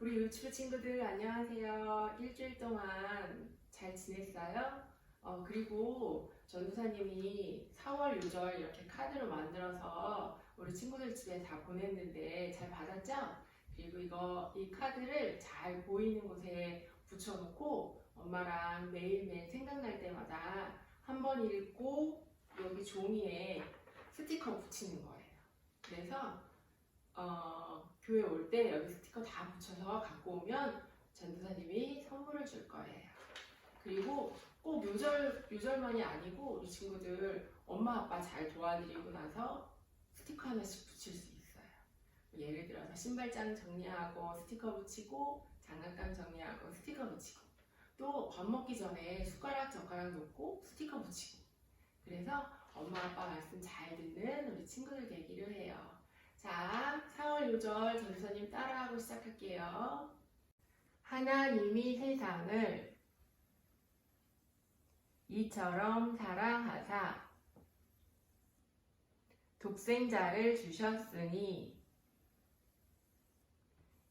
우리 유치부 친구들 안녕하세요. 일주일 동안 잘 지냈어요? 그리고 전도사님이 4월 유절 이렇게 카드로 만들어서 우리 친구들 집에 다 보냈는데 잘 받았죠? 그리고 이 카드를 잘 보이는 곳에 붙여놓고 엄마랑 매일매일 생각날 때마다 한 번 읽고 여기 종이에 스티커 붙이는 거예요. 그래서 교회 올 때 여기 스티커 다 붙여서 갖고 오면 전도사님이 선물을 줄 거예요. 그리고 꼭 유절만이 아니고 우리 친구들 엄마 아빠 잘 도와드리고 나서 스티커 하나씩 붙일 수 있어요. 예를 들어서 신발장 정리하고 스티커 붙이고, 장난감 정리하고 스티커 붙이고, 또 밥 먹기 전에 숟가락 젓가락 놓고 스티커 붙이고. 그래서 엄마 아빠 말씀 잘 듣는 우리 친구들 되기를 해요. 자, 4월 요절 전도사님 따라하고 시작할게요. 하나님이 세상을 이처럼 사랑하사 독생자를 주셨으니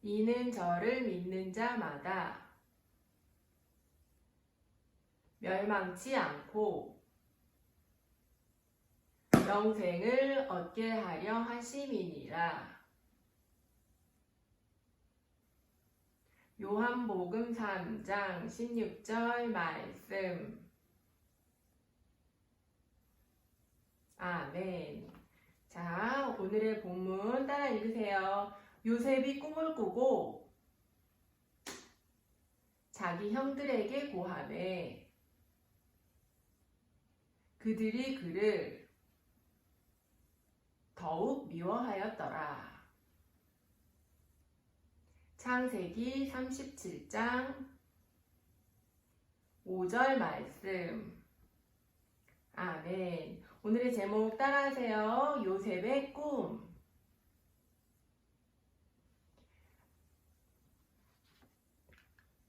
이는 저를 믿는 자마다 멸망치 않고 영생을 얻게 하려 하심이니라. 요한복음 3장 16절 말씀. 아멘. 자, 오늘의 본문 따라 읽으세요. 요셉이 꿈을 꾸고 자기 형들에게 고하매 그들이 그를 더욱 미워하였더라. 창세기 37장 5절 말씀. 아멘. 오늘의 제목 따라하세요. 요셉의 꿈.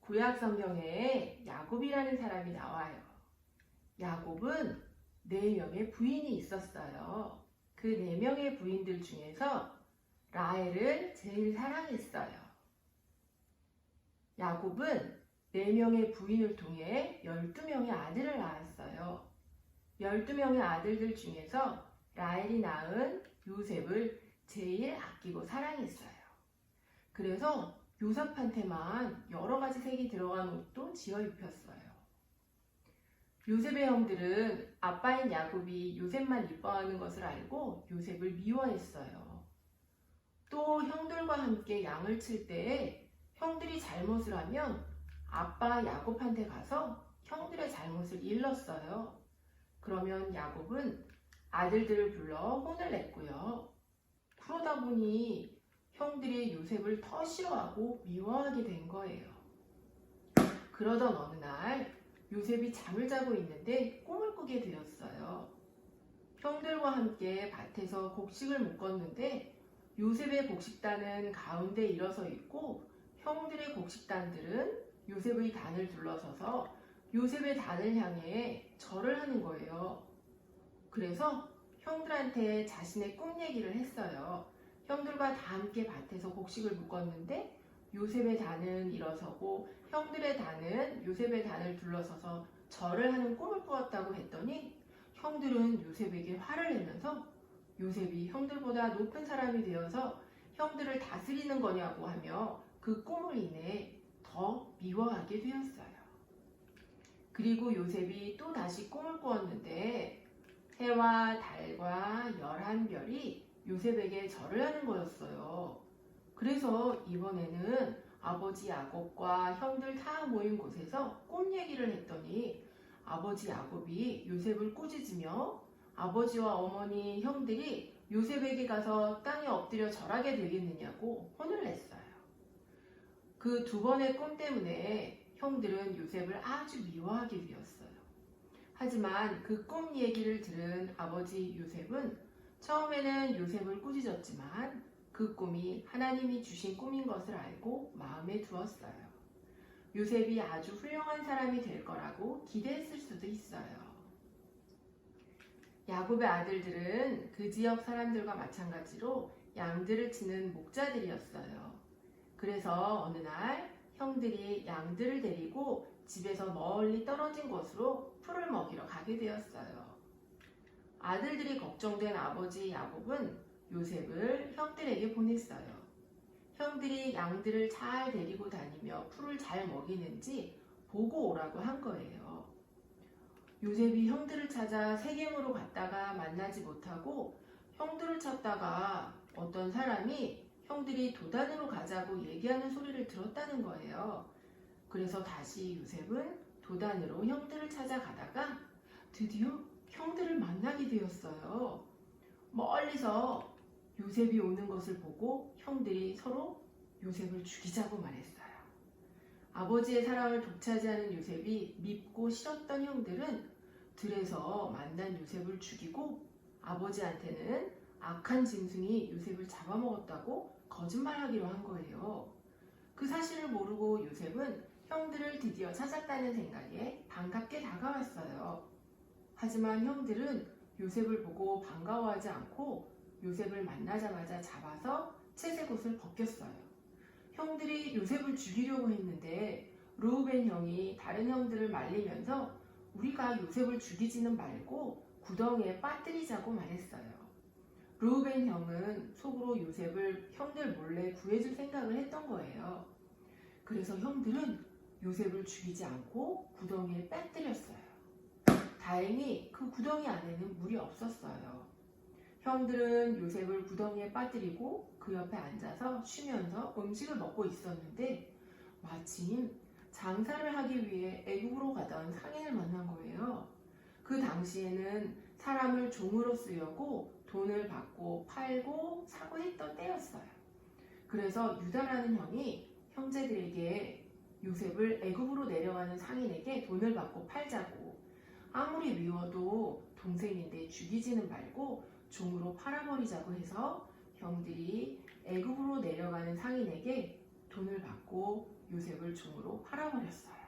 구약 성경에 야곱이라는 사람이 나와요. 야곱은 4명의 부인이 있었어요. 그 4명의 부인들 중에서 라헬을 제일 사랑했어요. 야곱은 4명의 부인을 통해 12명의 아들을 낳았어요. 12명의 아들들 중에서 라헬이 낳은 요셉을 제일 아끼고 사랑했어요. 그래서 요셉한테만 여러 가지 색이 들어간 옷도 지어 입혔어요. 요셉의 형들은 아빠인 야곱이 요셉만 이뻐하는 것을 알고 요셉을 미워했어요. 또 형들과 함께 양을 칠 때에 형들이 잘못을 하면 아빠 야곱한테 가서 형들의 잘못을 일렀어요. 그러면 야곱은 아들들을 불러 혼을 냈고요. 그러다 보니 형들이 요셉을 더 싫어하고 미워하게 된 거예요. 그러던 어느 날 요셉이 잠을 자고 있는데 꿈을 꾸게 되었어요. 형들과 함께 밭에서 곡식을 묶었는데 요셉의 곡식단은 가운데 일어서 있고 형들의 곡식단들은 요셉의 단을 둘러서서 요셉의 단을 향해 절을 하는 거예요. 그래서 형들한테 자신의 꿈 얘기를 했어요. 형들과 다 함께 밭에서 곡식을 묶었는데 요셉의 단은 일어서고 형들의 단은 요셉의 단을 둘러서서 절을 하는 꿈을 꾸었다고 했더니 형들은 요셉에게 화를 내면서 요셉이 형들보다 높은 사람이 되어서 형들을 다스리는 거냐고 하며 그 꿈을 인해 더 미워하게 되었어요. 그리고 요셉이 또 다시 꿈을 꾸었는데 해와 달과 11별이 요셉에게 절을 하는 거였어요. 그래서 이번에는 아버지 야곱과 형들 다 모인 곳에서 꿈 얘기를 했더니 아버지 야곱이 요셉을 꾸짖으며 아버지와 어머니 형들이 요셉에게 가서 땅에 엎드려 절하게 되겠느냐고 혼을 냈어요. 그 2번의 꿈 때문에 형들은 요셉을 아주 미워하게 되었어요. 하지만 그 꿈 얘기를 들은 아버지 요셉은 처음에는 요셉을 꾸짖었지만 그 꿈이 하나님이 주신 꿈인 것을 알고 마음에 두었어요. 요셉이 아주 훌륭한 사람이 될 거라고 기대했을 수도 있어요. 야곱의 아들들은 그 지역 사람들과 마찬가지로 양들을 치는 목자들이었어요. 그래서 어느 날 형들이 양들을 데리고 집에서 멀리 떨어진 곳으로 풀을 먹이러 가게 되었어요. 아들들이 걱정된 아버지 야곱은 요셉을 형들에게 보냈어요. 형들이 양들을 잘 데리고 다니며 풀을 잘 먹이는지 보고 오라고 한 거예요. 요셉이 형들을 찾아 세겜으로 갔다가 만나지 못하고 형들을 찾다가 어떤 사람이 형들이 도단으로 가자고 얘기하는 소리를 들었다는 거예요. 그래서 다시 요셉은 도단으로 형들을 찾아가다가 드디어 형들을 만나게 되었어요. 멀리서 요셉이 오는 것을 보고 형들이 서로 요셉을 죽이자고 말했어요. 아버지의 사랑을 독차지하는 요셉이 밉고 싫었던 형들은 들에서 만난 요셉을 죽이고 아버지한테는 악한 짐승이 요셉을 잡아먹었다고 거짓말하기로 한 거예요. 그 사실을 모르고 요셉은 형들을 드디어 찾았다는 생각에 반갑게 다가왔어요. 하지만 형들은 요셉을 보고 반가워하지 않고 요셉을 만나자마자 잡아서 채색옷을 벗겼어요. 형들이 요셉을 죽이려고 했는데 르우벤 형이 다른 형들을 말리면서 우리가 요셉을 죽이지는 말고 구덩이에 빠뜨리자고 말했어요. 르우벤 형은 속으로 요셉을 형들 몰래 구해줄 생각을 했던 거예요. 그래서 형들은 요셉을 죽이지 않고 구덩이에 빠뜨렸어요. 다행히 그 구덩이 안에는 물이 없었어요. 형들은 요셉을 구덩이에 빠뜨리고 그 옆에 앉아서 쉬면서 음식을 먹고 있었는데 마침 장사를 하기 위해 애국으로 가던 상인을 만난 거예요. 그 당시에는 사람을 종으로 쓰려고 돈을 받고 팔고 사고 했던 때였어요. 그래서 유다라는 형이 형제들에게 요셉을 애국으로 내려가는 상인에게 돈을 받고 팔자고, 아무리 미워도 동생인데 죽이지는 말고 종으로 팔아버리자고 해서 형들이 애국으로 내려가는 상인에게 돈을 받고 요셉을 종으로 팔아버렸어요.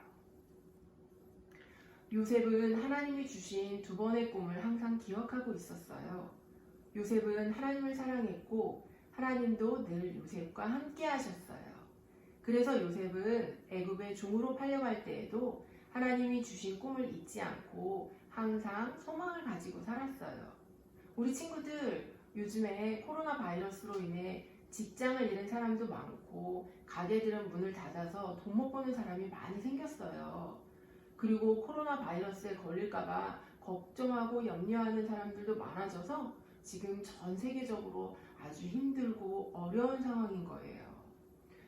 요셉은 하나님이 주신 두 번의 꿈을 항상 기억하고 있었어요. 요셉은 하나님을 사랑했고 하나님도 늘 요셉과 함께 하셨어요. 그래서 요셉은 애굽의 종으로 팔려갈 때에도 하나님이 주신 꿈을 잊지 않고 항상 소망을 가지고 살았어요. 우리 친구들, 요즘에 코로나 바이러스로 인해 직장을 잃은 사람도 많고 가게들은 문을 닫아서 돈 못 버는 사람이 많이 생겼어요. 그리고 코로나 바이러스에 걸릴까봐 걱정하고 염려하는 사람들도 많아져서 지금 전 세계적으로 아주 힘들고 어려운 상황인 거예요.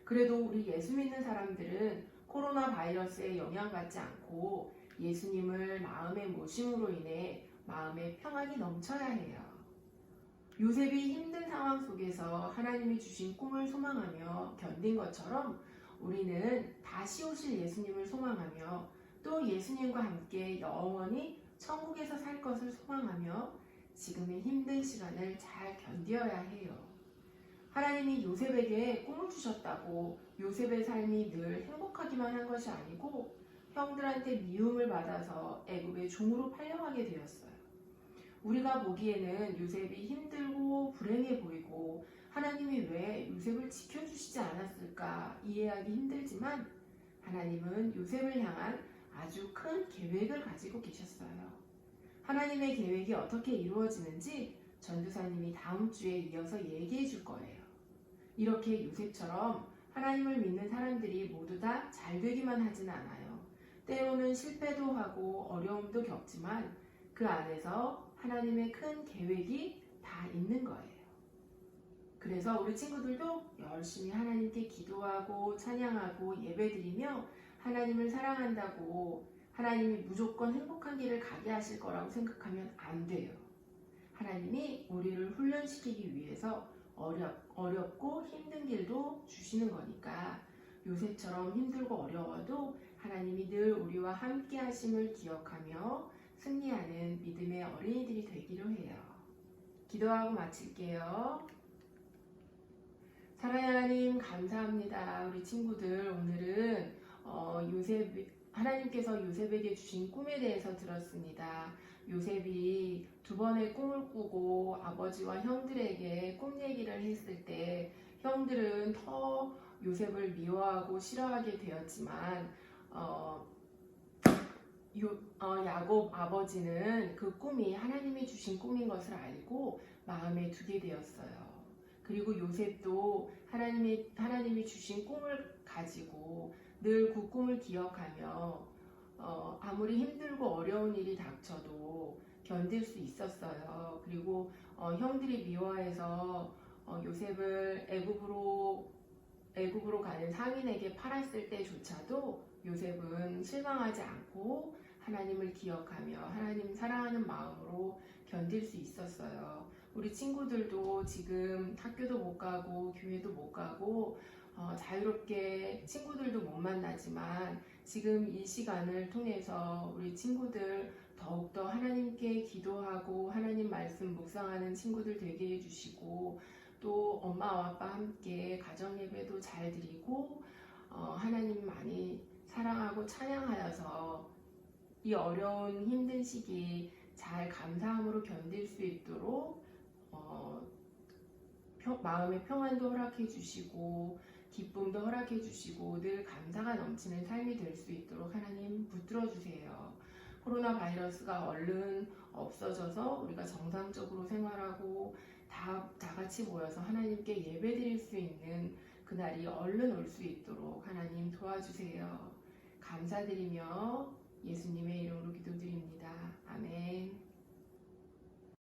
그래도 우리 예수 믿는 사람들은 코로나 바이러스에 영향받지 않고 예수님을 마음에 모심으로 인해 마음에 평안이 넘쳐야 해요. 요셉이 힘든 상황 속에서 하나님이 주신 꿈을 소망하며 견딘 것처럼 우리는 다시 오실 예수님을 소망하며 또 예수님과 함께 영원히 천국에서 살 것을 소망하며 지금의 힘든 시간을 잘 견뎌야 해요. 하나님이 요셉에게 꿈을 주셨다고 요셉의 삶이 늘 행복하기만 한 것이 아니고 형들한테 미움을 받아서 애굽의 종으로 팔려가게 되었어요. 우리가 보기에는 요셉이 힘들고 불행해 보이고 하나님이 왜 요셉을 지켜주시지 않았을까 이해하기 힘들지만 하나님은 요셉을 향한 아주 큰 계획을 가지고 계셨어요. 하나님의 계획이 어떻게 이루어지는지 전도사님이 다음 주에 이어서 얘기해 줄 거예요. 이렇게 요셉처럼 하나님을 믿는 사람들이 모두 다 잘 되기만 하진 않아요. 때로는 실패도 하고 어려움도 겪지만 그 안에서 하나님의 큰 계획이 다 있는 거예요. 그래서 우리 친구들도 열심히 하나님께 기도하고 찬양하고 예배드리며 하나님을 사랑한다고 하나님이 무조건 행복한 길을 가게 하실 거라고 생각하면 안 돼요. 하나님이 우리를 훈련시키기 위해서 어렵고 힘든 길도 주시는 거니까 요셉처럼 힘들고 어려워도 하나님이 늘 우리와 함께 하심을 기억하며 승리하는 믿음의 어린이들이 되기로 해요. 기도하고 마칠게요. 사랑하는 하나님 감사합니다. 우리 친구들 오늘은 하나님께서 요셉에게 주신 꿈에 대해서 들었습니다. 요셉이 두 번의 꿈을 꾸고 아버지와 형들에게 꿈 얘기를 했을 때 형들은 더 요셉을 미워하고 싫어하게 되었지만 야곱 아버지는 그 꿈이 하나님이 주신 꿈인 것을 알고 마음에 두게 되었어요. 그리고 요셉도 하나님이 주신 꿈을 가지고 늘 그 꿈을 기억하며 아무리 힘들고 어려운 일이 닥쳐도 견딜 수 있었어요. 그리고 형들이 미워해서 요셉을 애굽으로 가는 상인에게 팔았을 때조차도 요셉은 실망하지 않고 하나님을 기억하며 하나님 사랑하는 마음으로 견딜 수 있었어요. 우리 친구들도 지금 학교도 못 가고 교회도 못 가고 자유롭게 친구들도 못 만나지만 지금 이 시간을 통해서 우리 친구들 더욱더 하나님께 기도하고 하나님 말씀 묵상하는 친구들 되게 해주시고 또 엄마와 아빠 함께 가정 예배도 잘 드리고 하나님 많이 사랑하고 찬양하여서 이 어려운 힘든 시기 잘 감사함으로 견딜 수 있도록 마음의 평안도 허락해 주시고 기쁨도 허락해 주시고 늘 감사가 넘치는 삶이 될 수 있도록 하나님 붙들어 주세요. 코로나 바이러스가 얼른 없어져서 우리가 정상적으로 생활하고 다 같이 모여서 하나님께 예배드릴 수 있는 그날이 얼른 올 수 있도록 하나님 도와주세요. 감사드리며 예수님의 이름으로 기도드립니다. 아멘.